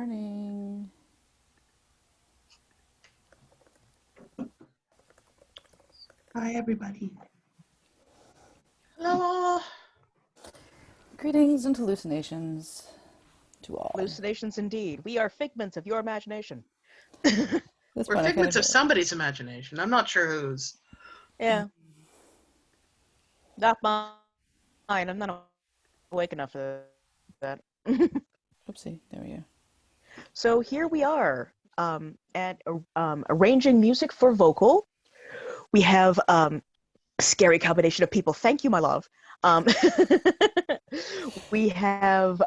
morning. Hi, everybody. Hello. Greetings and hallucinations to all. Hallucinations indeed. We are figments of your imagination. We're figments of somebody's imagination. I'm not sure whose. Yeah. Not mine. I'm not awake enough for that. Oopsie, there we go. So here we are at arranging music for vocal. We have a scary combination of people. Thank you, my love. We have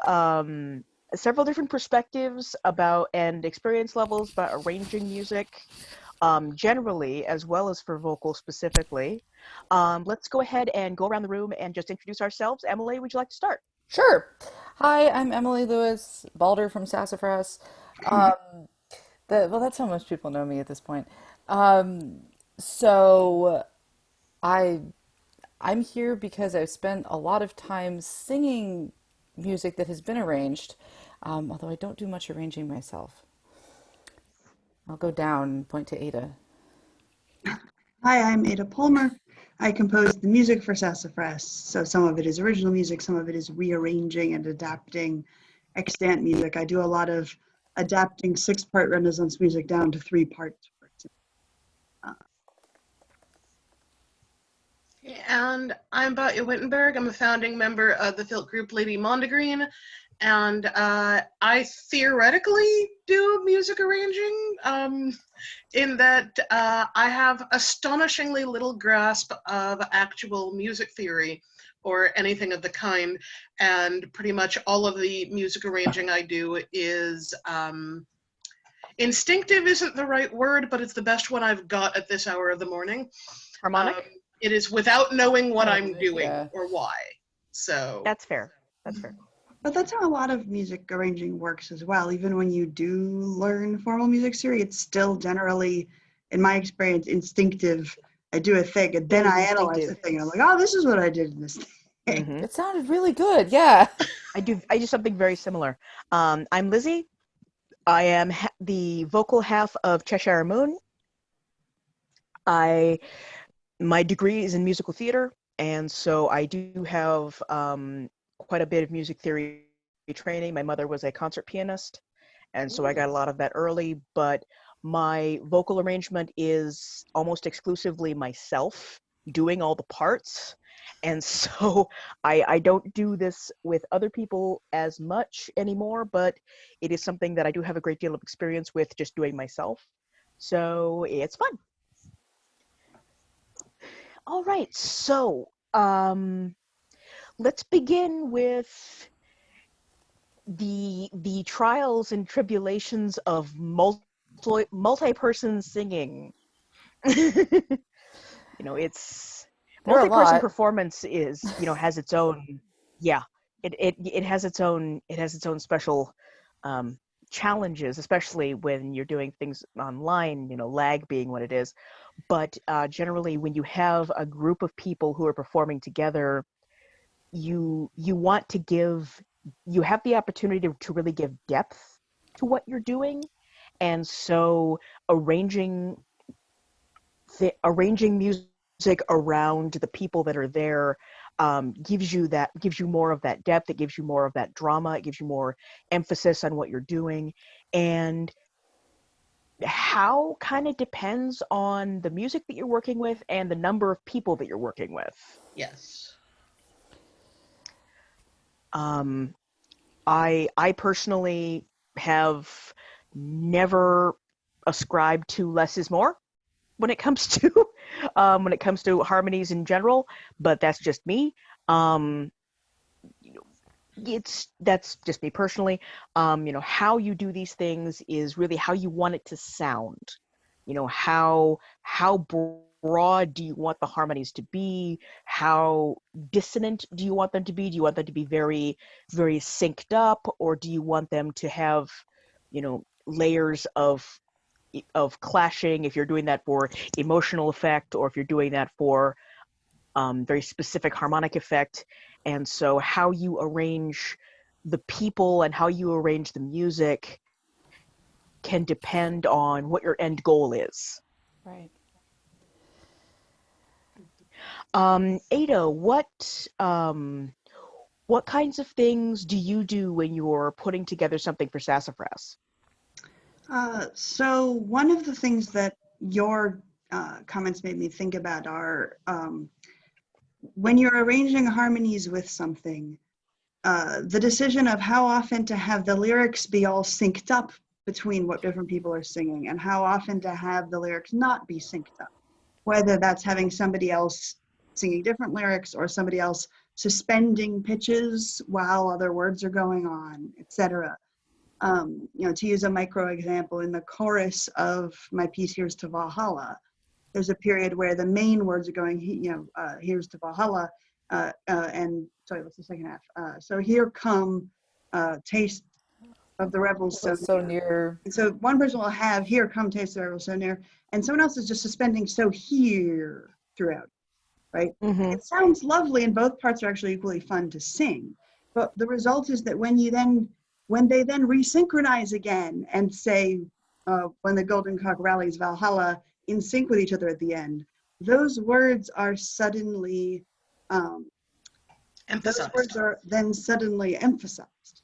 several different perspectives about and experience levels about arranging music generally, as well as for vocal specifically. Let's go ahead and go around the room and just introduce ourselves. Emily, would you like to start? Sure. Hi, I'm Emily Lewis, Balder from Sassafras. Well, that's how most people know me at this point. So I'm here because I've spent a lot of time singing music that has been arranged, although I don't do much arranging myself. I'll go down and point to Ada. Hi, I'm Ada Palmer. I composed the music for Sassafras. So some of it is original music, some of it is rearranging and adapting extant music. I do a lot of adapting 6-part Renaissance music down to 3 parts. And I'm Batya Wittenberg. I'm a founding member of the Filt group Lady Mondegreen. And I theoretically do music arranging in that I have astonishingly little grasp of actual music theory or anything of the kind. And pretty much all of the music arranging I do is instinctive isn't the right word, but it's the best one I've got at this hour of the morning. Harmonic? It is without knowing what I'm doing yeah. or why. So That's fair. That's fair. But that's how a lot of music arranging works as well. Even when you do learn formal music theory, it's still generally, in my experience, instinctive. I do a thing and then I analyze the thing and I'm like, oh, this is what I did in this thing. Mm-hmm. It sounded really good, yeah. I do something very similar. I'm Lizzie. I am the vocal half of Cheshire Moon. My degree is in musical theater, and so I do have quite a bit of music theory training. My mother was a concert pianist, and so I got a lot of that early, but my vocal arrangement is almost exclusively myself doing all the parts. And so I don't do this with other people as much anymore, but it is something that I do have a great deal of experience with just doing myself. So it's fun. All right, so let's begin with the trials and tribulations of multi-person singing. It's multi-person performance is has its own it has its own special challenges, especially when you're doing things online, lag being what it is. But generally, when you have a group of people who are performing together, you want to you have the opportunity to really give depth to what you're doing. And so arranging music around the people that are there gives you more of that depth. It gives you more of that drama. It gives you more emphasis on what you're doing. And how kind of depends on the music that you're working with and the number of people that you're working with. yes. I personally have never ascribed to less is more when it comes to harmonies in general, but that's just me. That's just me personally. How you do these things is really how you want it to sound. How broad do you want the harmonies to be? How dissonant do you want them to be? Do you want them to be very, very synced up, or do you want them to have, layers of clashing, if you're doing that for emotional effect, or if you're doing that for very specific harmonic effect? And so how you arrange the people and how you arrange the music can depend on what your end goal is. Right. Ada, what kinds of things do you do when you're putting together something for Sassafras? So one of the things that your comments made me think about are when you're arranging harmonies with something, the decision of how often to have the lyrics be all synced up between what different people are singing and how often to have the lyrics not be synced up, whether that's having somebody else singing different lyrics or somebody else suspending pitches while other words are going on, etc. To use a micro example, in the chorus of my piece Here's to Valhalla, there's a period where the main words are going, here's to Valhalla, and sorry, what's the second half? So here come, taste of the rebels so So near. near. And so one person will have here come taste of the rebels so near, and someone else is just suspending so here throughout, right? Mm-hmm. It sounds lovely, and both parts are actually equally fun to sing. But the result is that when they then resynchronize again and say, when the golden cock rallies Valhalla, in sync with each other at the end, those words are suddenly Emphasized. those words are then suddenly emphasized.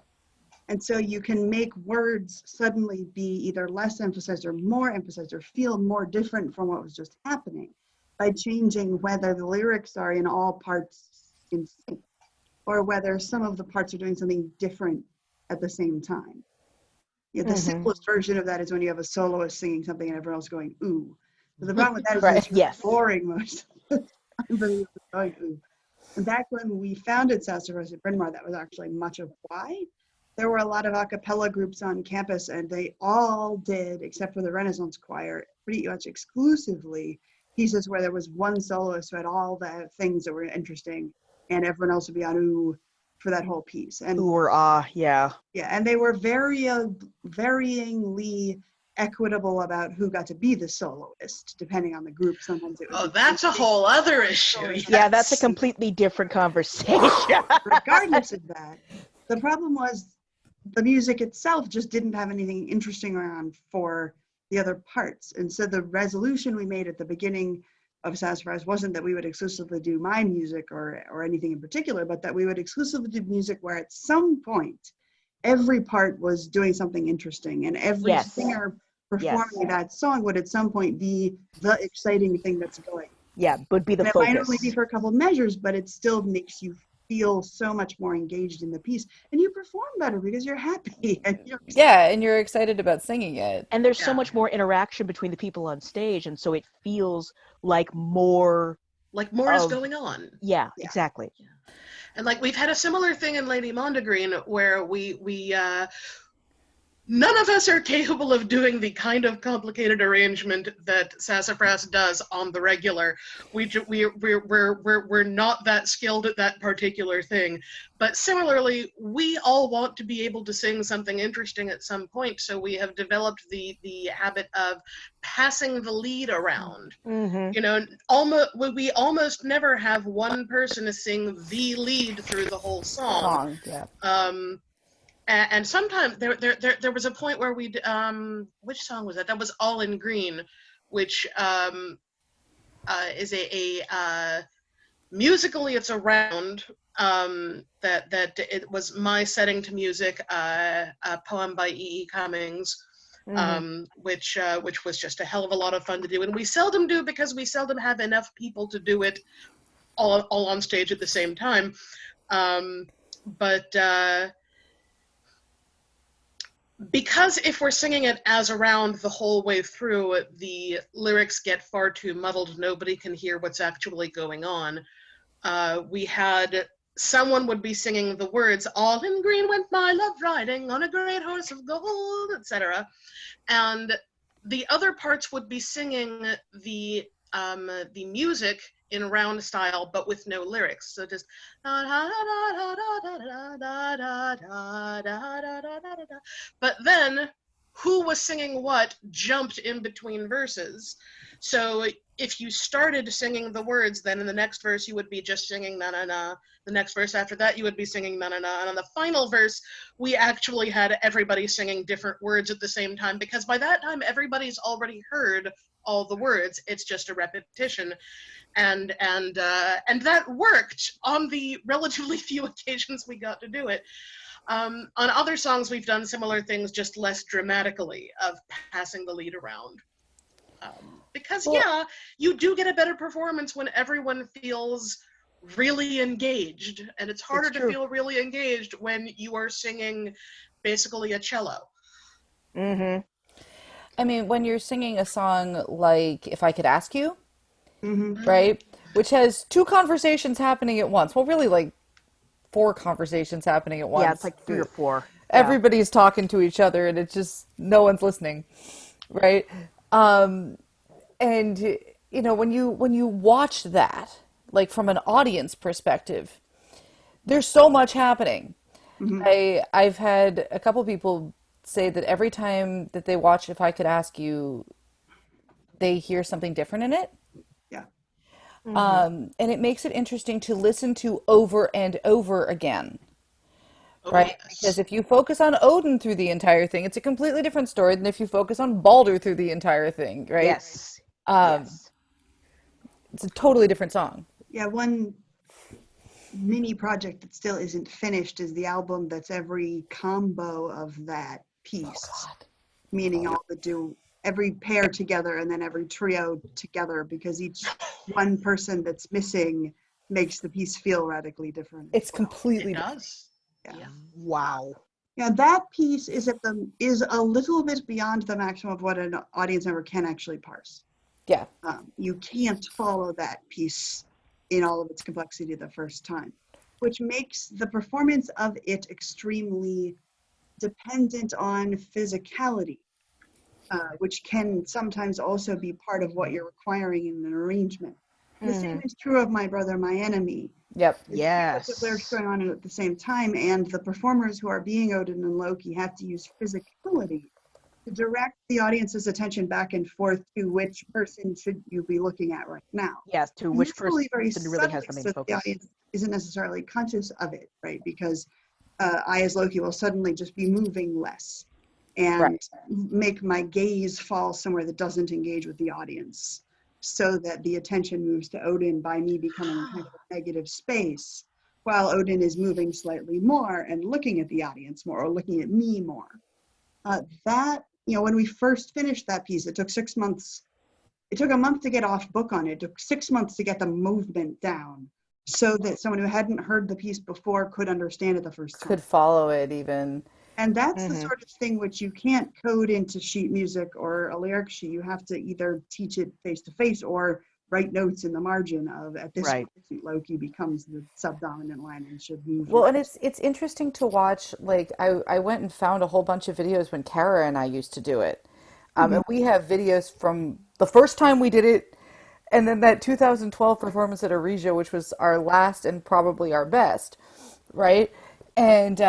And so you can make words suddenly be either less emphasized or more emphasized or feel more different from what was just happening by changing whether the lyrics are in all parts in sync or whether some of the parts are doing something different at the same time. The Mm-hmm. simplest version of that is when you have a soloist singing something and everyone else going, ooh. But the problem with that is Right. it's really Yes. boring most of the time, but it's going, ooh. And back when we founded Sassafras at Bryn Mawr, that was actually much of why. There were a lot of a cappella groups on campus, and they all did, except for the Renaissance Choir, pretty much exclusively pieces where there was one soloist who had all the things that were interesting, and everyone else would be on ooh for that whole piece. And Ooh or yeah. yeah, and they were varyingly equitable about who got to be the soloist, depending on the group. Sometimes it would Oh, be that's a whole other issue. Yeah, that's a Yes. completely different conversation. regardless of that. The problem was the music itself just didn't have anything interesting around for the other parts. And so the resolution we made at the beginning of Sassafras wasn't that we would exclusively do my music or anything in particular, but that we would exclusively do music where at some point every part was doing something interesting and every Yes. singer Yes. performing that song would at some point be the exciting thing that's going. Yeah, would be the And it focus. might only be for a couple measures, but it still makes you feel so much more engaged in the piece, and you perform better because you're happy and you're Yeah, and you're excited about singing it. And there's so Yeah. much more interaction between the people on stage, and so it feels like more. Like more is Of- going on. Yeah, Yeah. exactly. And like we've had a similar thing in Lady Mondegreen where we none of us are capable of doing the kind of complicated arrangement that Sassafras does on the regular. We're not that skilled at that particular thing. But similarly, we all want to be able to sing something interesting at some point, so we have developed the habit of passing the lead around. Mm-hmm. You know, we almost never have one person sing the lead through the whole song. Yeah. And sometimes there was a point where we which song was that? That was All in Green, which is a musically it's a round that it was my setting to music, a poem by E.E. Cummings, which was just a hell of a lot of fun to do, and we seldom do because we seldom have enough people to do it all on stage at the same time, but because if we're singing it as a round the whole way through, the lyrics get far too muddled. Nobody can hear what's actually going on. We had someone would be singing the words, all in green went my love riding on a great horse of gold, etc. And the other parts would be singing the music in round style, but with no lyrics. So just but then who was singing what jumped in between verses. So if you started singing the words, then in the next verse you would be just singing na na na. The next verse after that you would be singing na na na. And on the final verse, we actually had everybody singing different words at the same time, because by that time everybody's already heard all the words. It's just a repetition. And that worked on the relatively few occasions we got to do it. On other songs, we've done similar things, just less dramatically, of passing the lead around. Because, Well, yeah, you do get a better performance when everyone feels really engaged, and it's harder It's to true. feel really engaged when you are singing basically a cello. Mm-hmm. I mean, when you're singing a song like If I Could Ask You, Hmm. right? Which has two conversations happening at once. Well, really, like four conversations happening at Yeah, it's once. like 3 or 4. Yeah. Everybody's talking to each other, and it's just no one's listening, right? Um, and when you watch that, like from an audience perspective, there's so much happening. Hmm. I've had a couple people say that every time that they watch If I Could Ask You, they hear something different in it. Yeah. Mm-hmm. And it makes it interesting to listen to over and over again, Oh, right? Because yes. if you focus on Odin through the entire thing, it's a completely different story than if you focus on Balder through the entire thing, right? Yes. Um, Yes. it's a totally different song. Yeah. One mini project that still isn't finished is the album that's every combo of that Oh piece, God. meaning all the do every pair together and then every trio together, because each one person that's missing makes the piece feel radically different as It's well. It completely different. does. Yeah. Yeah. Wow. Yeah, that piece is a little bit beyond the maximum of what an audience member can actually parse. Yeah. You can't follow that piece in all of its complexity the first time, which makes the performance of it extremely dependent on physicality, which can sometimes also be part of what you're requiring in an arrangement. The same Mm-hmm. is true of My Brother, My Enemy. Yep. There's two sets of lyrics Yes. going on at the same time, and the performers who are being Odin and Loki have to use physicality to direct the audience's attention back and forth to which person should you be looking at right now. Yes. To which Usually person very really has subtly, the main so that the focus. audience isn't necessarily conscious of it, right? Because I, as Loki, will suddenly just be moving less Right. and make my gaze fall somewhere that doesn't engage with the audience, so that the attention moves to Odin by me becoming kind of a negative space, while Odin is moving slightly more and looking at the audience more, or looking at me more. That, when we first finished that piece, it took 6 months. It took a month to get off book on it. It took 6 months to get the movement down, so that someone who hadn't heard the piece before could understand it the first time. Could follow it even. And that's the Mm-hmm. sort of thing which you can't code into sheet music or a lyric sheet. You have to either teach it face to face or write notes in the margin of, at this Right. point, Loki becomes the subdominant line and should move Well, and less. it's interesting to watch. Like I went and found a whole bunch of videos when Kara and I used to do it. Mhm. And we have videos from the first time we did it, and then that 2012 performance at Aresia, which was our last and probably our best, right? And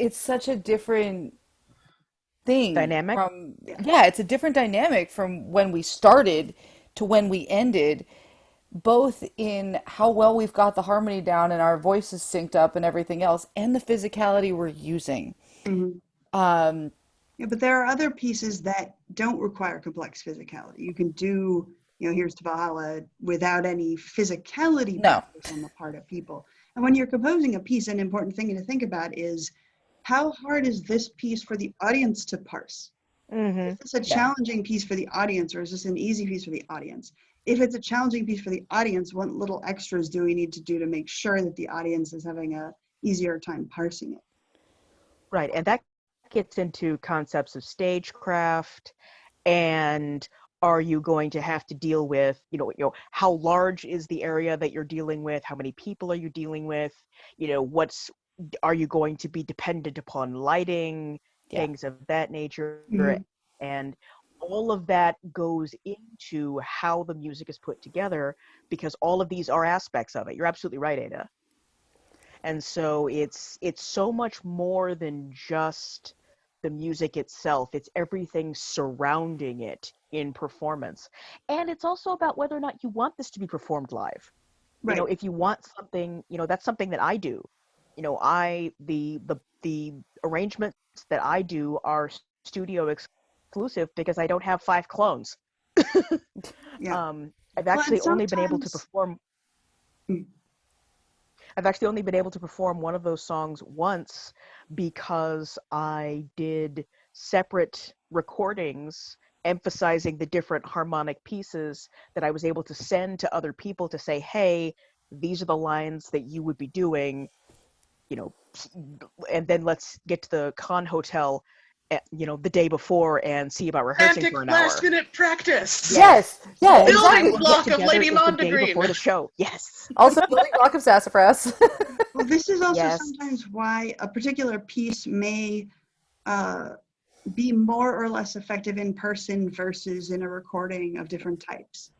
it's such a different thing Dynamic. from, Yeah. yeah, it's a different dynamic from when we started to when we ended, both in how well we've got the harmony down and our voices synced up and everything else, and the physicality we're using. Mhm. Um, Yeah, but there are other pieces that don't require complex physicality. You can do, Here's to Valhalla without any physicality no, practice on the part of people. And when you're composing a piece, an important thing to think about is, how hard is this piece for the audience to parse? Mm-hmm. Is this a yeah. challenging piece for the audience, or is this an easy piece for the audience? If it's a challenging piece for the audience, what little extras do we need to do to make sure that the audience is having a easier time parsing it? Right. And that gets into concepts of stagecraft, and are you going to have to deal with, how large is the area that you're dealing with? How many people are you dealing with? Are you going to be dependent upon lighting, Yeah. things of that nature? Mhm. And all of that goes into how the music is put together, because all of these are aspects of it. You're absolutely right, Ada. And so it's so much more than just the music itself. It's everything surrounding it in performance. And it's also about whether or not you want this to be performed live. You know, Right. if you want something, you know, that's something that I do. You know, the arrangements that I do are studio exclusive because I don't have 5 clones. Yeah. I've Well, and actually only been able to sometimes, perform mm, I've actually only been able to perform one of those songs once because I did separate recordings emphasizing the different harmonic pieces that I was able to send to other people to say, hey, these are the lines that you would be doing, you know, and then let's get to the con hotel, you know, the day before and see about rehearsing Frantic for an last hour. minute practice. Yes. Yes, yeah, And then Building exactly. we'll get block of together Lady the day before Mondegreen. the show. Yes. Also, building block of sassafras. well, this is also Yes. sometimes why a particular piece may uh, be more or less effective in person versus in a recording of different types.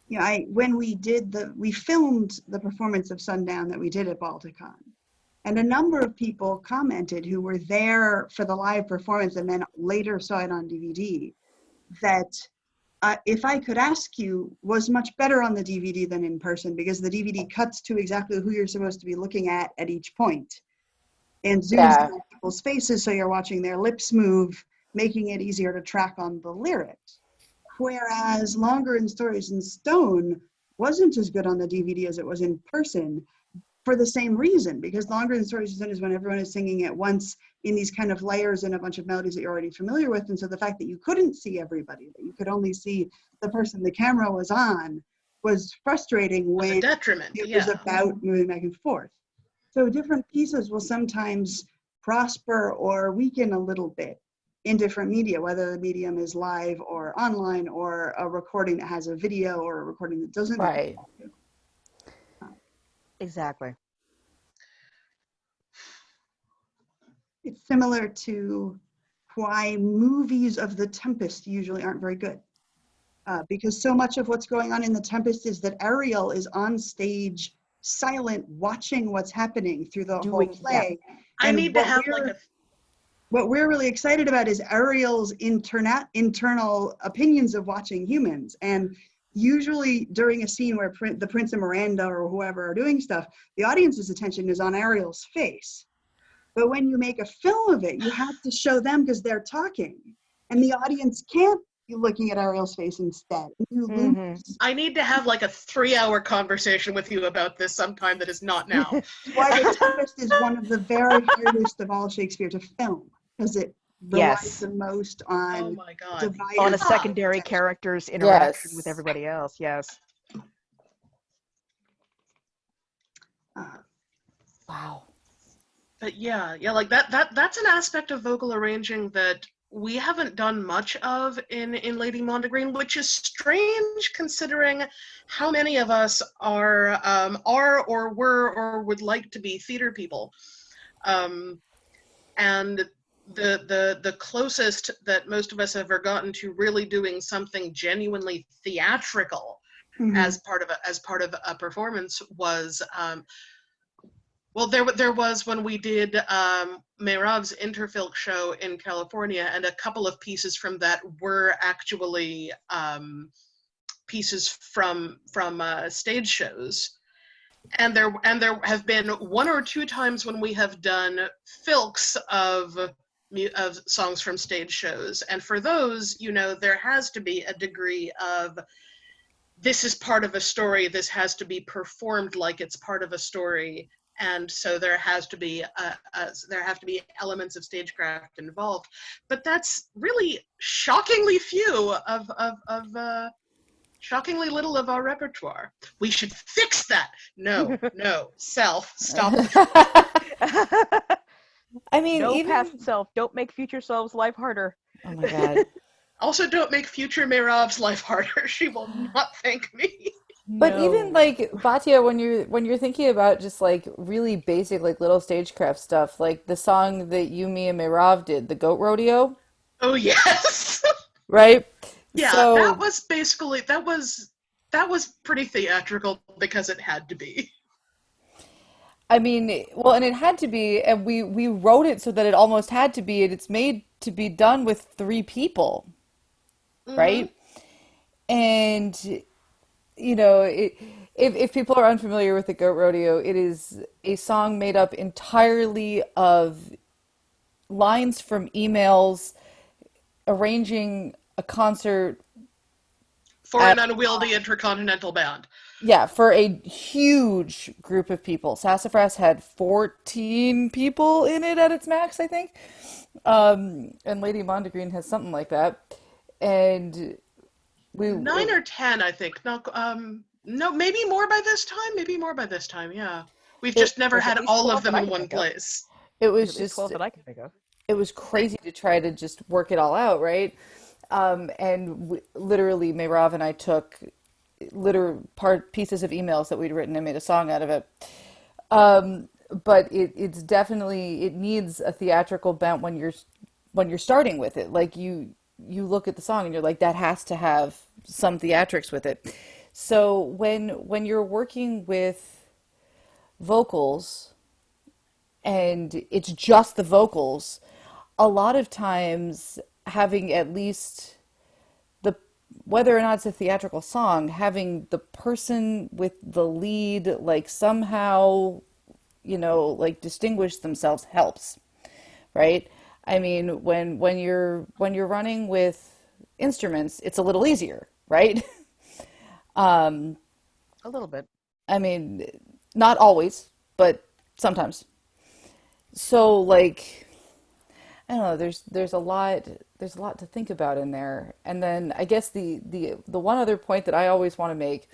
You know, when we filmed the performance of Sundown that we did at Balticon, and a number of people commented who were there for the live performance and then later saw it on DVD that if I could ask you, was much better on the DVD than in person because the DVD cuts to exactly who you're supposed to be looking at each point and zooms in Yeah, on people's faces so you're watching their lips move, making it easier to track on the lyrics. Whereas Longer in Stories in Stone wasn't as good on the DVD as it was in person for the same reason, because Longer in Stories in Stone is when everyone is singing at once in these kind of layers and a bunch of melodies that you're already familiar with. And so the fact that you couldn't see everybody, that you could only see the person the camera was on, was frustrating Was a when detriment, it was yeah. about moving back and forth. So different pieces will sometimes prosper or weaken a little bit in different media, whether the medium is live or online or a recording that has a video or a recording that doesn't have right. a video. Exactly. It's similar to why movies of The Tempest usually aren't very good. Because so much of what's going on in The Tempest is that Ariel is on stage, silent, watching what's happening through the whole Yeah. play. I And need to have like a what we're really excited about is Ariel's internal opinions of watching humans. And usually during a scene where the Prince and Miranda or whoever are doing stuff, the audience's attention is on Ariel's face. But when you make a film of it, you have to show them because they're talking. And the audience can't be looking at Ariel's face instead. You lose. I need to have like a 3-hour conversation with you about this sometime that is not now. That's why The Tempest is one of the very hardest of all Shakespeare to film, because it relies Yes. the most Oh on my god. divided On a Yeah. secondary character's interaction with Yes. everybody else. Yes. Wow. But yeah, like that's an aspect of vocal arranging that we haven't done much of in Lady Mondegreen, which is strange considering how many of us are or were or would like to be theater people. And the closest that most of us have ever gotten to really doing something genuinely theatrical as part of a performance was well, there was when we did Meyrav's Interfilk show in California, and a couple of pieces from that were actually pieces from stage shows. And there have been 1 or 2 times when we have done filks of songs from stage shows, and for those, you know, there has to be a degree of this is part of a story. This has to be performed like it's part of a story. And so there has to be there have to be elements of stagecraft involved, but that's really shockingly few of shockingly little of our repertoire. We should fix that. No, self, stop it. I mean, No even past self. Don't make future selves life harder. oh my god. Also, don't make future Meyrav's life harder. She will not thank me. But even No. like Batya, when you're thinking about just like really basic like little stagecraft stuff, like the song that you, me, and Meyrav did, the Goat Rodeo, Oh yes. right? Yeah, that So was basically that was pretty theatrical because it had to be. I mean, well, and it had to be, and we wrote it so that it almost had to be, and it's made to be done with three people, Mm-hmm. right? And if people are unfamiliar with the Goat Rodeo, it is a song made up entirely of lines from emails arranging a concert For at an unwieldy intercontinental band. yeah, for a huge group of people. Sassafras had 14 people in it at its max, I think. And Lady Mondegreen has something like that. And we 9 or 10, I think. Not, no, maybe more by this time. Maybe more by this time. Yeah, we've it just never There's at had least all of 12 that them I in can one think of. place. it There's was at least 12 just that I can think of. it was crazy to try to just work it all out, right? Literally, Mayrav and I took pieces of emails that we'd written and made a song out of it. But it's definitely it needs a theatrical bent when you're starting with it. Like you look at the song and you're like that has to have some theatrics with it. So when you're working with vocals and it's just the vocals, a lot of times having at least the whether or not it's a theatrical song, having the person with the lead like somehow, like distinguish themselves helps, right? I mean, when you're running with instruments, it's a little easier, right? A little bit. I mean, not always, but sometimes. So like I don't know. There's a lot to think about in there. And then I guess the one other point that I always want to make,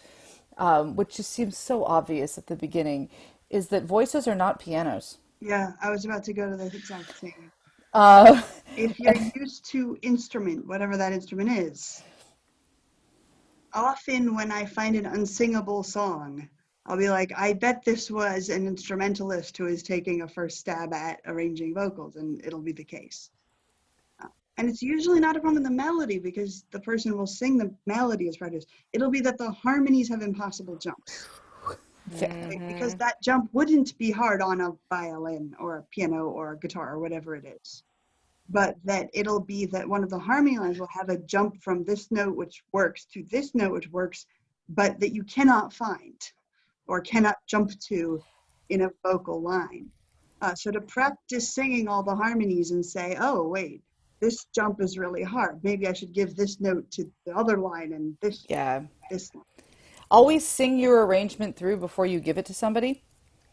which just seems so obvious at the beginning, is that voices are not pianos. Yeah, I was about to go to the exact same. Uh, If you're used to instrument, whatever that instrument is, often when I find an unsingable song, I'll be like, I bet this was an instrumentalist who is taking a first stab at arranging vocals, and it'll be the case. And it's usually not a problem in the melody because the person will sing the melody as practice. It'll be that the harmonies have impossible jumps. Right? Because Mm-hmm. that jump wouldn't be hard on a violin or a piano or a guitar or whatever it is. But that it'll be that one of the harmony lines will have a jump from this note which works to this note which works, but that you cannot find or cannot jump to in a vocal line. So to practice singing all the harmonies and say, oh, wait, this jump is really hard. Maybe I should give this note to the other line and yeah. this line. Always sing your arrangement through before you give it to somebody,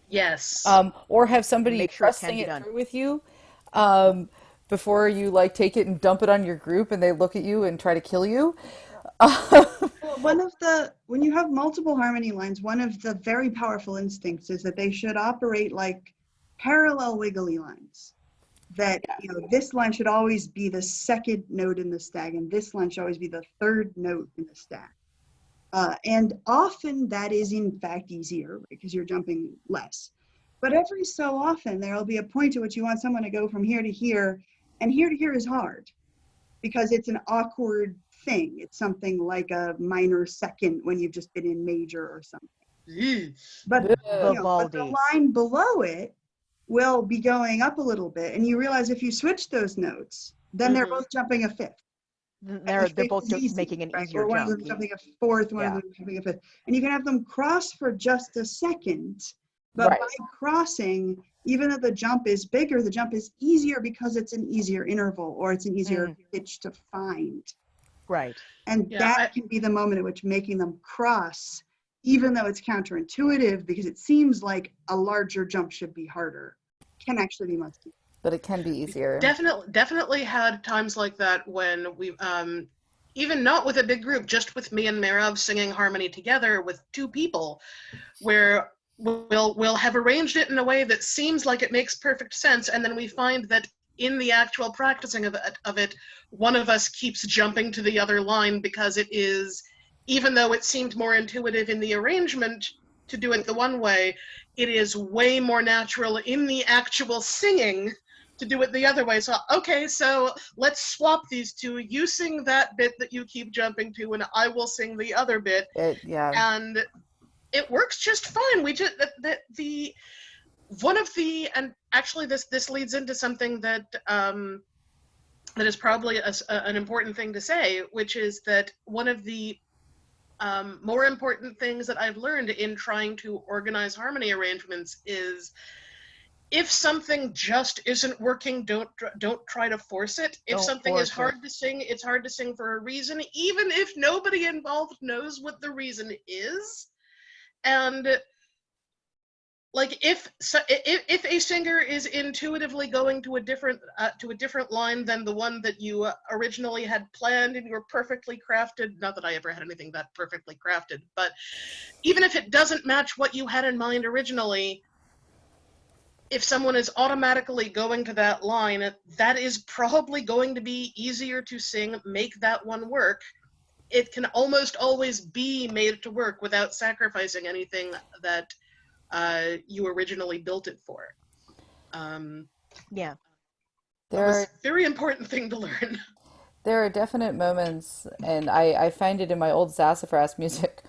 Yes. or have somebody Make sure it press can sing be it done. through with you, before you like take it and dump it on your group and they look at you and try to kill you. Well, when you have multiple harmony lines, one of the very powerful instincts is that they should operate like parallel wiggly lines. That, this line should always be the second note in the stack, and this line should always be the third note in the stack. And often that is in fact easier because you're jumping less. But every so often there will be a point at which you want someone to go from here to here, and here to here is hard because it's an awkward thing. It's something like a minor second when you've just been in major or something. Mm. But Ugh. but the Vivaldi. line below it will be going up a little bit, and you realize if you switch those notes, then they're Mm-hmm. both jumping a fifth. And the They're fifth both is easy, making an right? easier Or one of jump. them jumping a fourth, one of Yeah. them jumping a fifth. And you can have them cross for just a second, but Right. by crossing, even though the jump is bigger, the jump is easier because it's an easier interval or it's an easier pitch to find. Right. And Yeah. that can be the moment at which making them cross, even though it's counterintuitive because it seems like a larger jump should be harder, can actually be much easier. But it can be easier. Definitely had times like that when we even not with a big group, just with me and Merav singing harmony together with two people, where we'll have arranged it in a way that seems like it makes perfect sense, and then we find that in the actual practicing of it, one of us keeps jumping to the other line because it is, even though it seemed more intuitive in the arrangement to do it the one way, it is way more natural in the actual singing to do it the other way. So, okay, so let's swap these two. You sing that bit that you keep jumping to, and I will sing the other bit. Yeah. And it works just fine. We just one of the, and actually this leads into something that that is probably an important thing to say, which is that one of the more important things that I've learned in trying to organize harmony arrangements is, if something just isn't working, don't try to force it. If Don't something is force it. hard to sing, it's hard to sing for a reason, even if nobody involved knows what the reason is. And like, if a singer is intuitively going to a different line than the one that you originally had planned, and you're perfectly crafted, not that I ever had anything that perfectly crafted, but even if it doesn't match what you had in mind originally, if someone is automatically going to that line, that is probably going to be easier to sing. Make that one work. It can almost always be made to work without sacrificing anything that you originally built it for. Yeah. That was a very important thing to learn. There are definite moments, and I find it in my old sassafras music,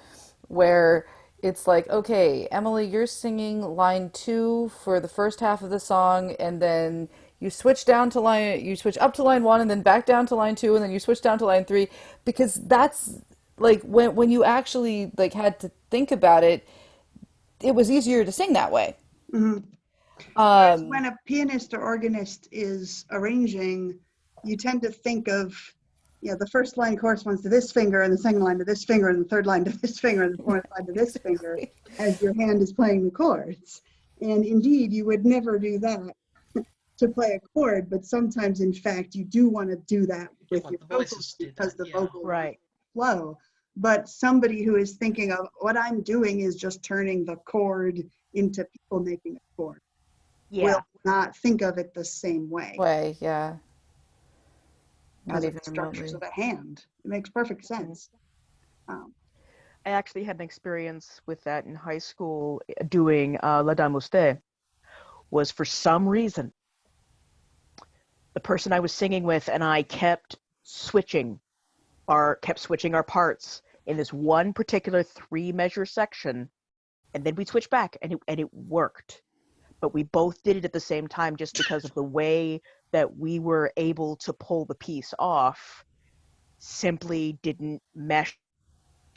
where it's like, okay, Emily, you're singing line 2 for the first half of the song, and then you switch up to line 1, and then back down to line 2, and then you switch down to line 3, because that's like when you actually like had to think about it, it was easier to sing that way. Mhm. Whereas Um, when a pianist or organist is arranging, you tend to think of, the first line corresponds to this finger, and the second line to this finger, and the third line to this finger, and the fourth line to this finger, as your hand is playing the chords. And indeed, you would never do that to play a chord, but sometimes, in fact, you do want to do that with want your the vocals voices to do because that, the yeah. vocals Right. flow. But somebody who is thinking of, what I'm doing is just turning the chord into people making a chord, Yeah. will not think of it the same way yeah, not because of even the structures remotely. of a hand. It makes perfect sense. I actually had an experience with that in high school doing La Dame Mouste. Was for some reason, the person I was singing with and I kept switching our parts in this one particular 3-measure section, and then we'd switch back, and it worked. But we both did it at the same time just because of the way that we were able to pull the piece off simply didn't mesh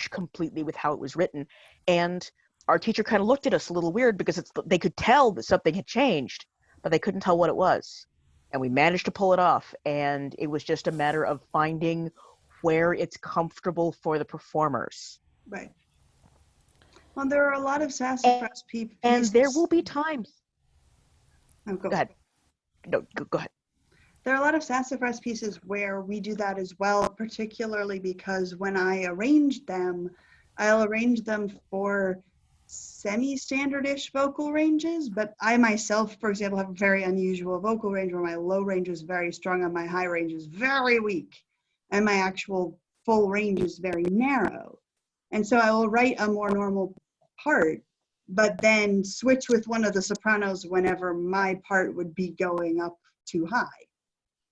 completely with how it was written. And our teacher kind of looked at us a little weird because they could tell that something had changed, but they couldn't tell what it was. And we managed to pull it off, and it was just a matter of finding where it's comfortable for the performers. Right. Well, there are a lot of sassafras pieces. And there will be times. Oh, Go ahead. No, go ahead. There are a lot of sassafras pieces where we do that as well, particularly because when I arrange them, I'll arrange them for semi-standard-ish vocal ranges, but I myself, for example, have a very unusual vocal range where my low range is very strong and my high range is very weak, and my actual full range is very narrow. And so I will write a more normal part, but then switch with one of the sopranos whenever my part would be going up too high.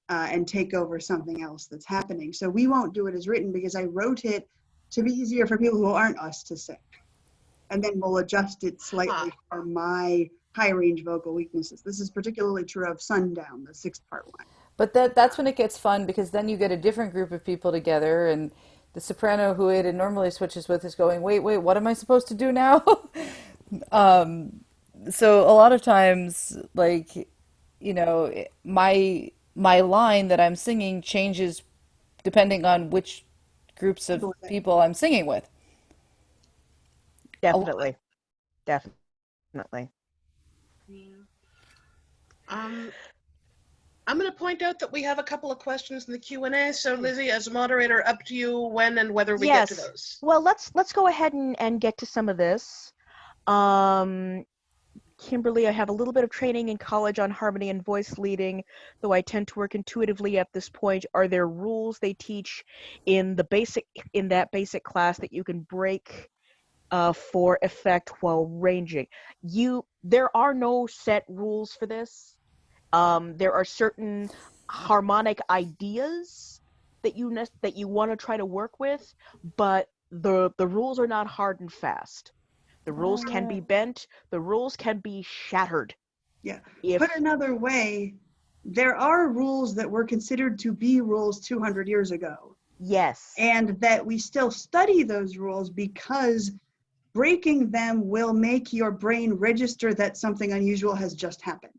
And take over something else that's happening. So we won't do it as written because I wrote it to be easier for people who aren't us to sing. And then we'll adjust it slightly for my high range vocal weaknesses. This is particularly true of Sundown, the 6-part one. But that's when it gets fun, because then you get a different group of people together, and the soprano who it normally switches with is going, wait, what am I supposed to do now? So a lot of times, like, my line that I'm singing changes depending on which groups of people I'm singing with. Definitely. Yeah. I'm going to point out that we have a couple of questions in the Q&A. So, Lizzie, as a moderator, up to you when and whether we get to those. Well, let's go ahead and get to some of this. Kimberly, I have a little bit of training in college on harmony and voice leading, though I tend to work intuitively at this point. Are there rules they teach in that basic class that you can break for effect while ranging? There are no set rules for this. There are certain harmonic ideas that you want to try to work with, but the rules are not hard and fast. The rules can be bent, the rules can be shattered Yeah. If Put another way, there are rules that were considered to be rules 200 years ago, yes, and that we still study those rules because breaking them will make your brain register that something unusual has just happened.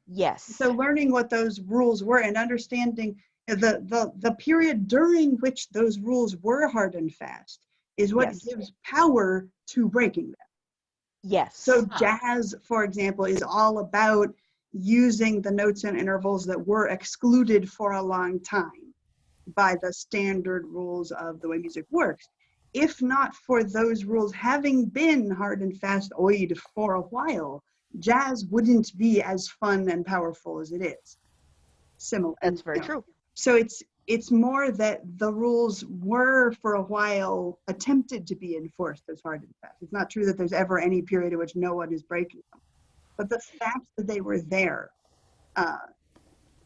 yes, So learning what those rules were and understanding the period during which those rules were hard and fast is what Yes. gives power to breaking them. yes, So jazz, for example, is all about using the notes and intervals that were excluded for a long time by the standard rules of the way music works. If not for those rules having been hard and fast oid for a while, jazz wouldn't be as fun and powerful as it is. Similar. that's very true. So it's more that the rules were for a while attempted to be enforced as hard and fast. It's not true that there's ever any period in which no one is breaking them, but the fact that they were there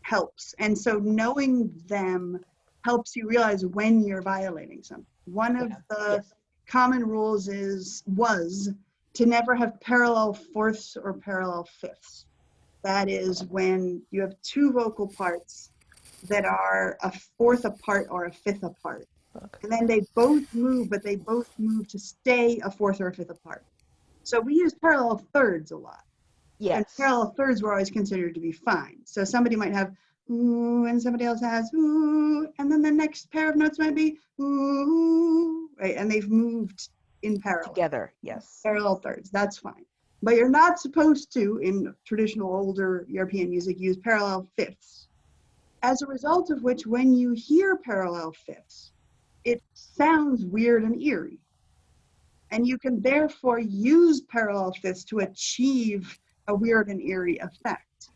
helps. And so knowing them helps you realize when you're violating something. One of the Yes. common rules was to never have parallel fourths or parallel fifths. That is when you have two vocal parts that are a fourth apart or a fifth apart. And then they both move, but they both move to stay a fourth or a fifth apart. So we use parallel thirds a lot. And Yes. parallel thirds were always considered to be fine. So somebody might have ooh, and somebody else has ooh, and then the next pair of notes might be ooh, right? And they've moved in parallel. Together, yes. Parallel thirds, that's fine. But you're not supposed to, in traditional older European music, use parallel fifths. As a result of which, when you hear parallel fifths, it sounds weird and eerie. And you can therefore use parallel fifths to achieve a weird and eerie effect.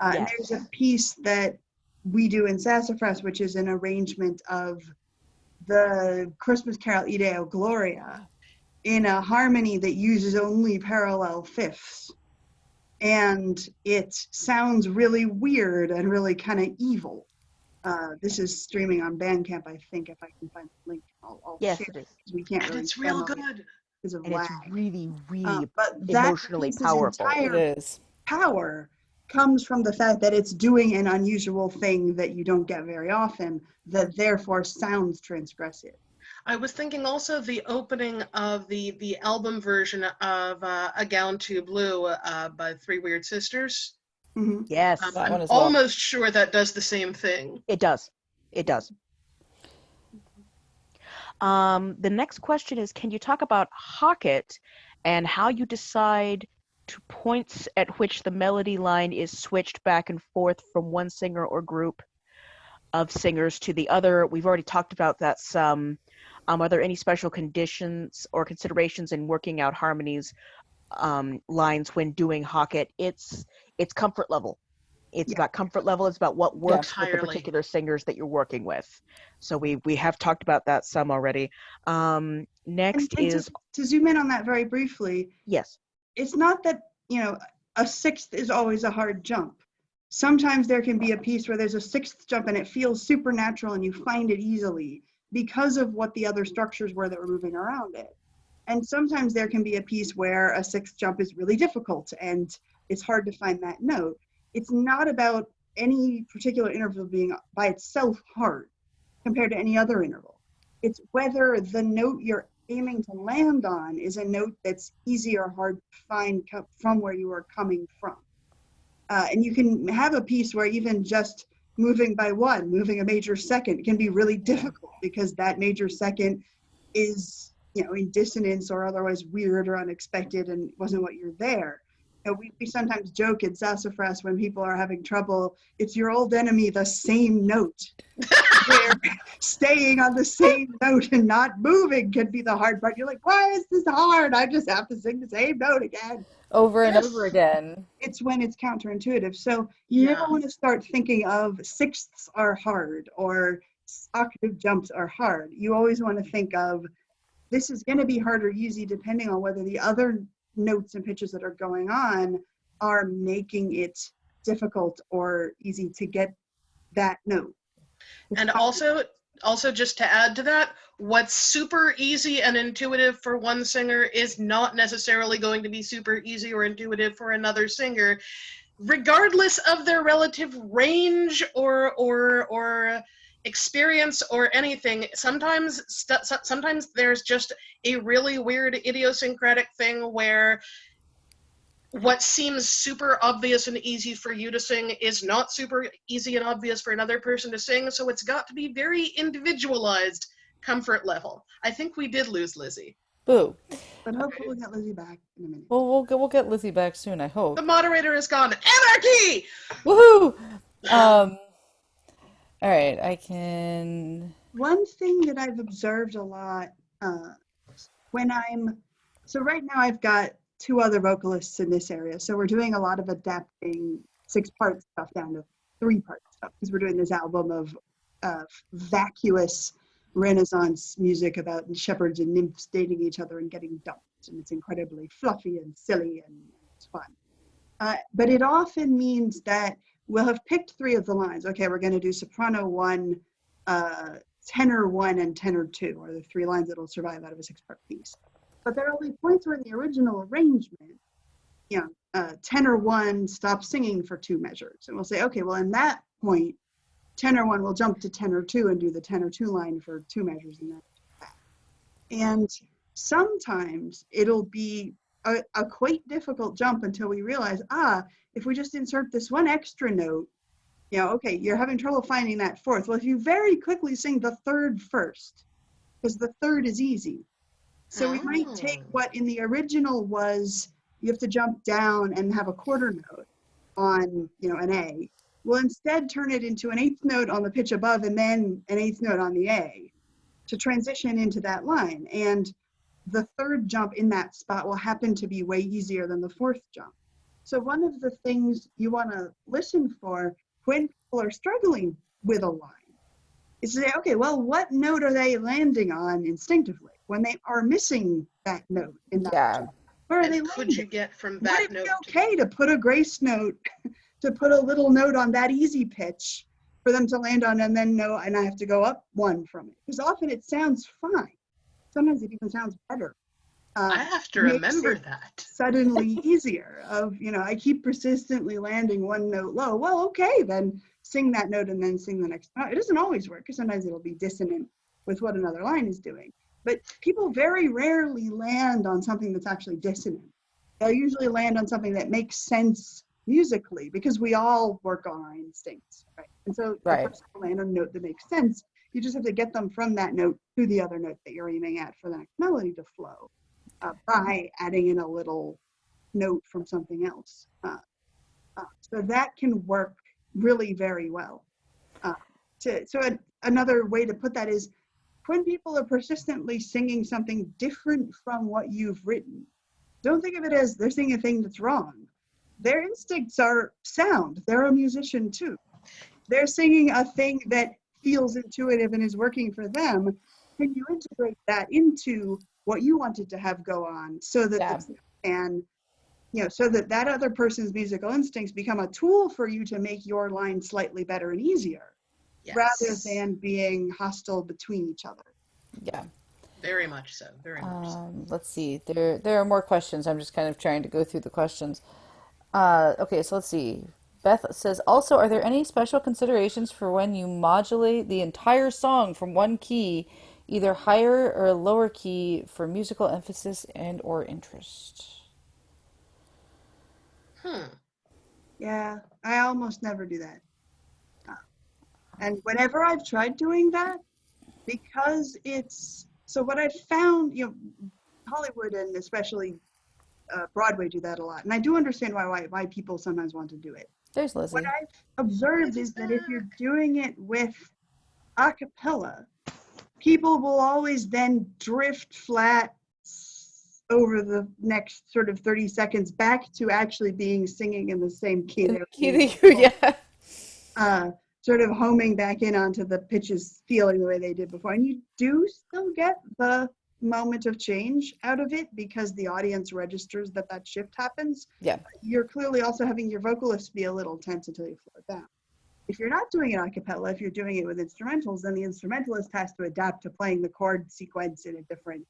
And Yes. there's a piece that we do in Sassafras, which is an arrangement of the Christmas Carol Ideo Gloria in a harmony that uses only parallel fifths. And it sounds really weird and really kind of evil. This is streaming on Bandcamp, I think, if I can find the link. I'll Yes, share it is. because we can't And really it's real demo it good. because of And lag. it's really, really But that emotionally piece's powerful. It entire is. power comes from the fact that it's doing an unusual thing that you don't get very often, that therefore sounds transgressive. I was thinking also the opening of the album version of A Gown Too Blue by Three Weird Sisters. Mhm. Yes, That I'm one as well. almost sure that does the same thing. it does. It does. The next question is, can you talk about Hocket and how you decide to points at which the melody line is switched back and forth from one singer or group of singers to the other? We've already talked about that some. Are there any special conditions or considerations in working out harmonies lines when doing Hocket? It's comfort level. It's Yeah. about comfort level. It's about what works with the Entirely. particular singers that you're working with. So we have talked about that some already. Next And is to zoom in on that very briefly, yes, it's not that, a sixth is always a hard jump. Sometimes there can be a piece where there's a sixth jump and it feels supernatural and you find it easily because of what the other structures were that were moving around it. And sometimes there can be a piece where a sixth jump is really difficult and it's hard to find that note. It's not about any particular interval being by itself hard compared to any other interval. It's whether the note you're aiming to land on is a note that's easy or hard to find from where you are coming from. And you can have a piece where even just moving a major second can be really difficult because that major second is, in dissonance or otherwise weird or unexpected and wasn't what you're there. We sometimes joke in Sassafras when people are having trouble, it's your old enemy, the same note. Where staying on the same note and not moving can be the hard part. You're like, why is this hard? I just have to sing the same note again. Over and Yes. over again. It's when it's counterintuitive. So you never want to start thinking of sixths are hard or octave jumps are hard. You always want to think of this is going to be hard or easy depending on whether the other notes and pitches that are going on are making it difficult or easy to get that note. And also just to add to that, what's super easy and intuitive for one singer is not necessarily going to be super easy or intuitive for another singer. regardless of their relative range or experience or anything, sometimes there's just a really weird idiosyncratic thing where what seems super obvious and easy for you to sing is not super easy and obvious for another person to sing, so it's got to be very individualized comfort level. I think we did lose Lizzie. Boo. But hopefully we'll get Lizzie back in a minute. Well, we'll get Lizzie back soon, I The hope. moderator is gone. Anarchy! Woohoo! All right, I can. One thing that I've observed a lot when so right now I've got two other vocalists in this area. So we're doing a lot of adapting 6-part stuff down to 3-part stuff because we're doing this album of vacuous Renaissance music about shepherds and nymphs dating each other and getting dumped. And it's incredibly fluffy and silly and it's fun. But it often means that we'll have picked 3 of the lines. Okay, we're going to do soprano 1, tenor 1, and tenor 2 are the 3 lines that'll survive out of a 6-part piece. But there will be points where in the original arrangement, tenor 1 stops singing for 2 measures. And we'll say, okay, well, in that point, tenor 1 will jump to tenor 2 and do the tenor 2 line for 2 measures and then back. And sometimes it'll be a quite difficult jump until we realize, if we just insert this one extra note, okay, you're having trouble finding that 4th. Well, if you very quickly sing the 3rd first, because the 3rd is easy. So we might take what in the original was, you have to jump down and have a quarter note on, an A. We'll instead turn it into an 8th note on the pitch above and then an 8th note on the A to transition into that line. And the 3rd jump in that spot will happen to be way easier than the 4th jump. So one of the things you want to listen for when people are struggling with a line is to say, okay, well, what note are they landing on instinctively when they are missing that note in that jump? Where are they landing? Could you get from that note? Would it note? be okay to put a grace note, to put a little note on that easy pitch for them to land on and then know, and I have to go up 1 from it? Because often it sounds fine. Sometimes it even sounds better. I have to remember that. Suddenly easier I keep persistently landing 1 note low. Well, okay, then sing that note and then sing the next note. It doesn't always work because sometimes it'll be dissonant with what another line is doing. But people very rarely land on something that's actually dissonant. They'll usually land on something that makes sense musically because we all work on our instincts, right? And so the person will land on a note that makes sense. You just have to get them from that note to the other note that you're aiming at for the next melody to flow by adding in a little note from something else. So that can work really very well. Another way to put that is when people are persistently singing something different from what you've written, don't think of it as they're singing a thing that's wrong. Their instincts are sound. They're a musician too. They're singing a thing that feels intuitive and is working for them. Can you integrate that into what you wanted to have go on so that so that other person's musical instincts become a tool for you to make your line slightly better and easier, rather than being hostile between each other. Yeah. Very much so. Very much so. Let's see. There are more questions. I'm just kind of trying to go through the questions. Okay, so let's see. Beth says, also, are there any special considerations for when you modulate the entire song from one key, either higher or lower key, for musical emphasis and or interest? Yeah, I almost never do that. And whenever I've tried doing that, because so what I've found, Hollywood and especially Broadway do that a lot. And I do understand why people sometimes want to do it. There's Lizzie. What I've observed is that if you're doing it with a cappella, people will always then drift flat over the next sort of 30 seconds back to actually singing in the same key. Sort of homing back in onto the pitches, feeling the way they did before. And you do still get the moment of change out of it because the audience registers that shift happens. Yeah. You're clearly also having your vocalists be a little tense until you slow it down. If you're not doing it a cappella, if you're doing it with instrumentals, then the instrumentalist has to adapt to playing the chord sequence in a different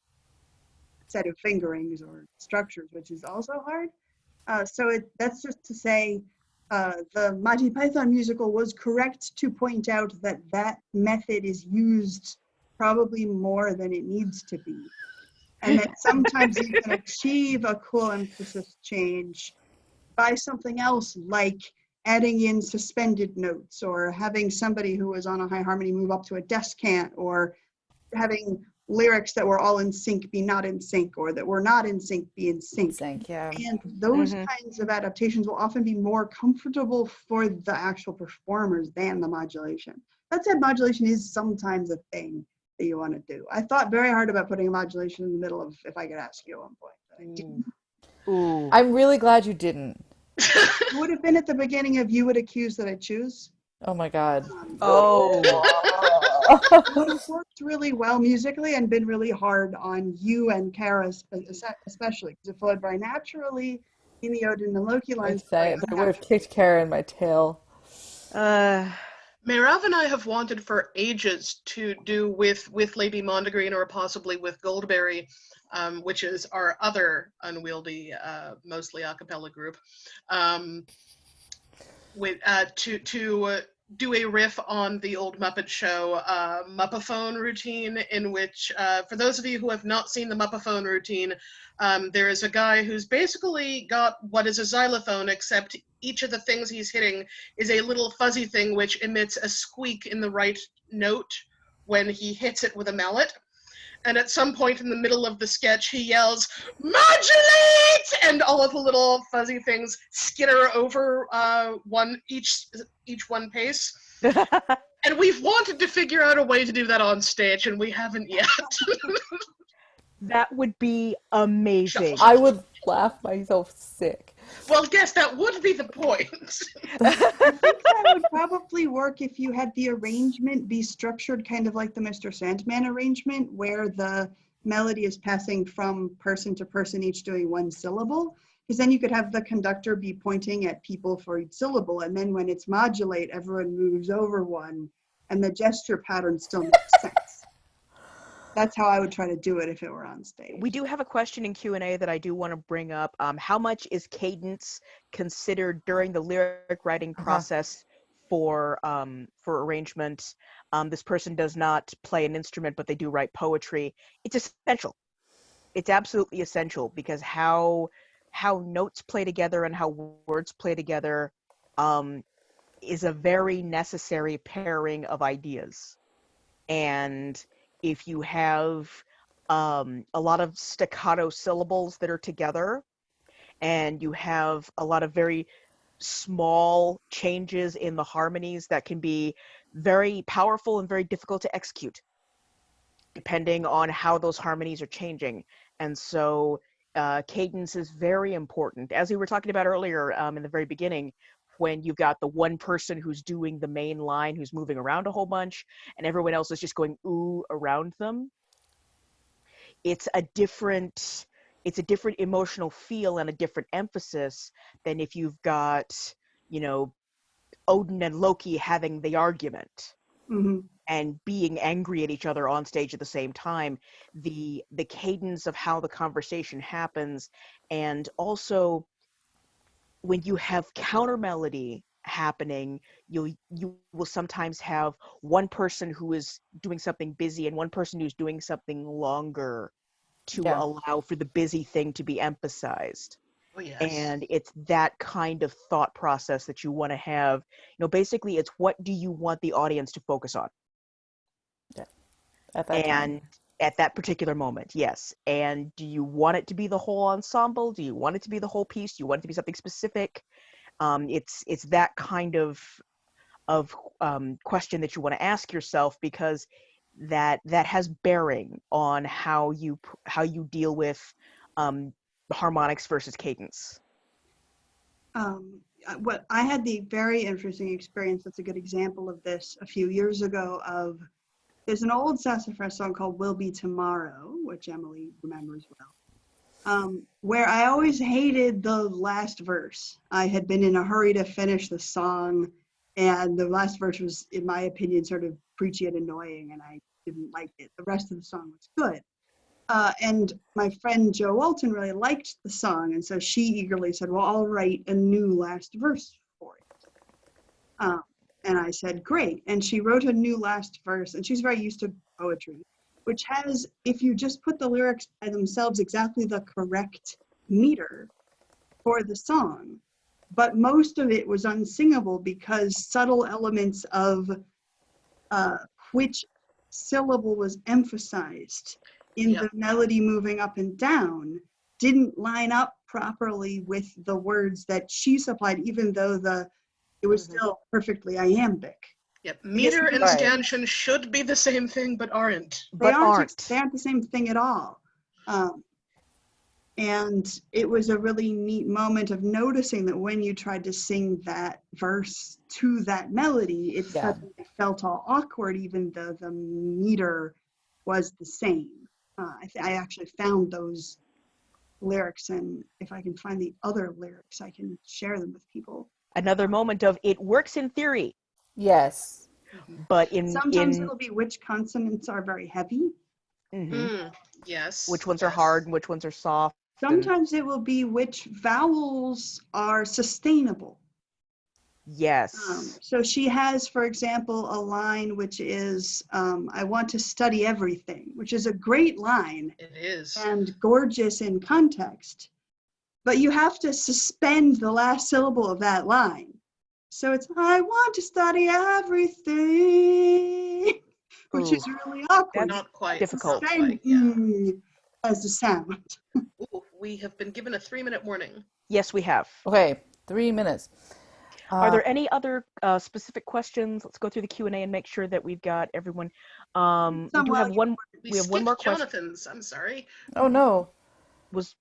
set of fingerings or structures, which is also hard. So that's just to say, the Monty Python musical was correct to point out that that method is used probably more than it needs to be. And that sometimes you can achieve a cool emphasis change by something else, like adding in suspended notes, or having somebody who was on a high harmony move up to a descant, or having lyrics that were all in sync be not in sync, or that were not in sync be in sync. Yeah. And those kinds of adaptations will often be more comfortable for the actual performers than the modulation. That said, modulation is sometimes a thing that you want to do. I thought very hard about putting a modulation in the middle of If I Could Ask You at one point, but I didn't. Ooh. I'm really glad you didn't. It would have been at the beginning of You Would Accuse That I Choose. Oh my God. Oh. It's worked really well musically and been really hard on you and Kara especially, because it flowed very naturally in the Odin and Loki lines. But it would have kicked Kara in my tail. Mayrav and I have wanted for ages to do with Lady Mondegreen, or possibly with Goldberry, which is our other unwieldy, mostly a cappella group, to do a riff on the old Muppet Show Muppaphone routine, in which, for those of you who have not seen the Muppaphone routine, there is a guy who's basically got what is a xylophone, except each of the things he's hitting is a little fuzzy thing which emits a squeak in the right note when he hits it with a mallet. And at some point in the middle of the sketch, he yells, "Modulate!" And all of the little fuzzy things skitter over each one pace. And we've wanted to figure out a way to do that on stage, and we haven't yet. That would be amazing. I would laugh myself sick. Well, yes, that would be the point. I think that would probably work if you had the arrangement be structured kind of like the Mr. Sandman arrangement, where the melody is passing from person to person, each doing one syllable. Because then you could have the conductor be pointing at people for each syllable, and then when it's modulate, everyone moves over one, and the gesture pattern still makes sense. That's how I would try to do it if it were on stage. We do have a question in Q&A that I do want to bring up. How much is cadence considered during the lyric writing process for arrangement? This person does not play an instrument, but they do write poetry. It's essential. It's absolutely essential, because how notes play together and how words play together is a very necessary pairing of ideas. And if you have a lot of staccato syllables that are together, and you have a lot of very small changes in the harmonies, that can be very powerful and very difficult to execute, depending on how those harmonies are changing. And so cadence is very important. As we were talking about earlier in the very beginning, when you've got the one person who's doing the main line, who's moving around a whole bunch, and everyone else is just going ooh around them, it's a different emotional feel and a different emphasis than if you've got, Odin and Loki having the argument. Mm-hmm. And being angry at each other on stage at the same time. The cadence of how the conversation happens, and also when you have counter melody happening, you will sometimes have one person who is doing something busy and one person who's doing something longer to allow for the busy thing to be emphasized. Oh, yes. And it's that kind of thought process that you want to have. Basically it's, what do you want the audience to focus on? At that time. At that particular moment, yes. And do you want it to be the whole ensemble? Do you want it to be the whole piece? Do you want it to be something specific? It's that kind of question that you want to ask yourself, because that has bearing on how you deal with harmonics versus cadence. What I had the very interesting experience that's a good example of this a few years ago. There's an old sassafras song called Will Be Tomorrow, which Emily remembers well, where I always hated the last verse. I had been in a hurry to finish the song, and the last verse was, in my opinion, sort of preachy and annoying, and I didn't like it. The rest of the song was good. And my friend Jo Walton really liked the song, and so she eagerly said, well, I'll write a new last verse for it. Um, and I said, great. And she wrote a new last verse, and she's very used to poetry, which has, if you just put the lyrics by themselves, exactly the correct meter for the song. But most of it was unsingable because subtle elements of which syllable was emphasized in Yep. the melody moving up and down didn't line up properly with the words that she supplied, even though it was still perfectly iambic. Yep. Meter and Right. stanchion should be the same thing, but aren't. They But aren't. aren't. They aren't the same thing at all. And it was a really neat moment of noticing that when you tried to sing that verse to that melody, it Yeah. suddenly felt all awkward, even though the meter was the same. I actually found those lyrics, and if I can find the other lyrics, I can share them with people. Another moment of it works in theory, Yes. but in Sometimes it'll be which consonants are very heavy. Yes. which ones are hard and which ones are soft. Sometimes it will be which vowels are sustainable. Yes. So she has, for example, a line which is, I want to study everything, which is a great line It is. and gorgeous in context. But you have to suspend the last syllable of that line. So it's, I want to study everything, which is really awkward. Not quite. difficult. Not quite, yeah. As a sound. Ooh, we have been given a 3-minute warning. Yes, we have. Okay, 3 minutes. Are there any other specific questions? Let's go through the Q&A and make sure that we've got everyone. We do have one. We have one more question. Jonathan's. I'm sorry. Oh no. Was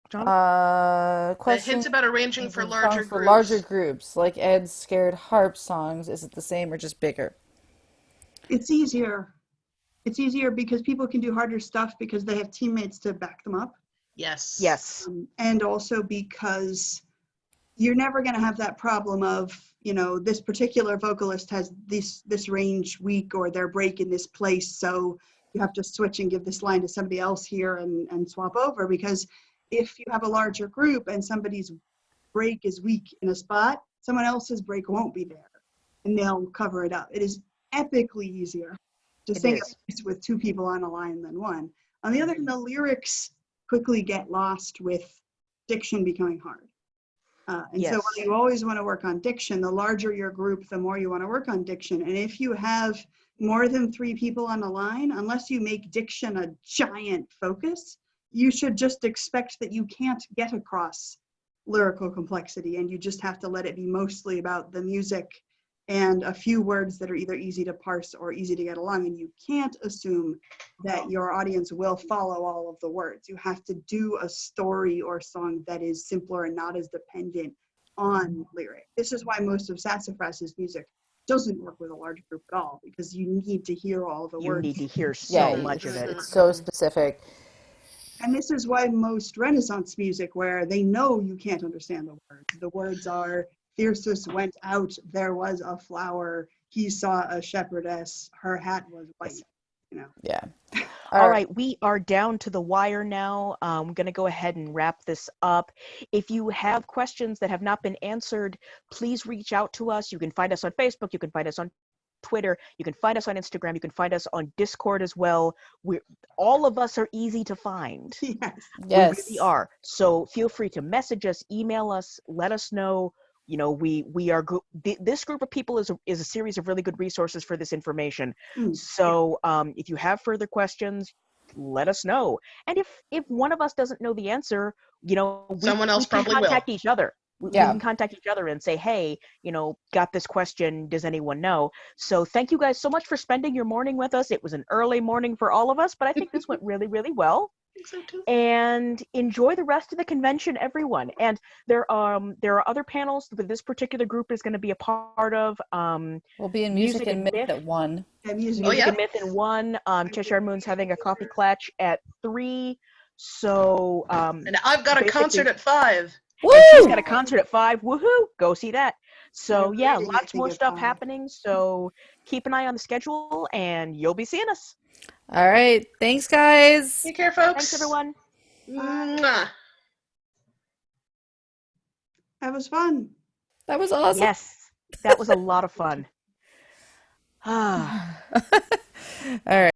John? The Question hint about arranging for songs larger for groups. larger groups, like Ed's Scared Harp songs. Is it the same or just bigger? It's easier. It's easier because people can do harder stuff because they have teammates to back them up. Yes. Yes. And also because you're never going to have that problem of, this particular vocalist has this range weak or their break in this place, so you have to switch and give this line to somebody else here and swap over, because if you have a larger group and somebody's break is weak in a spot, someone else's break won't be there and they'll cover it up. It is epically easier to sing a piece with two people on a line than one. On the other hand, the lyrics quickly get lost with diction becoming hard. So while you always want to work on diction, the larger your group, the more you want to work on diction. And if you have more than 3 people on a line, unless you make diction a giant focus, you should just expect that you can't get across lyrical complexity, and you just have to let it be mostly about the music and a few words that are either easy to parse or easy to get along. And you can't assume that your audience will follow all of the words. You have to do a story or song that is simpler and not as dependent on lyric. This is why most of Sassafras's music doesn't work with a large group at all, because you need to hear all the words. You need to hear so much of it. It's so specific. And this is why most Renaissance music, where they know you can't understand the words are, Thyrsus went out, there was a flower, he saw a shepherdess, her hat was white. Yeah. All right, we are down to the wire now. I'm going to go ahead and wrap this up. If you have questions that have not been answered, please reach out to us. You can find us on Facebook. You can find us on Twitter. You can find us on Instagram. You can find us on Discord as well. All of us are easy to find. Yes. We really are. So feel free to message us, email us, let us know. We are this group of people is a series of really good resources for this information. So if you have further questions, let us know. And if one of us doesn't know the answer, someone else we can probably contact will. each other. We can contact each other and say, hey, got this question. Does anyone know? So thank you guys so much for spending your morning with us. It was an early morning for all of us, but I think this went really, really well. I think so too. And enjoy the rest of the convention, everyone. And there are other panels that this particular group is going to be a part of. We'll be in Music and Myth at 1. Music and Myth at 1. Cheshire Moon's having a coffee clutch at 3. So and I've got a concert at 5. And she's got a concert at 5. Woohoo! Go see that. So yeah, lots more stuff happening. So keep an eye on the schedule, and you'll be seeing us. All right. Thanks, guys. Take care, folks. Thanks, everyone. Mwah. That was fun. That was awesome. Yes. That was a lot of fun. Ah. All right.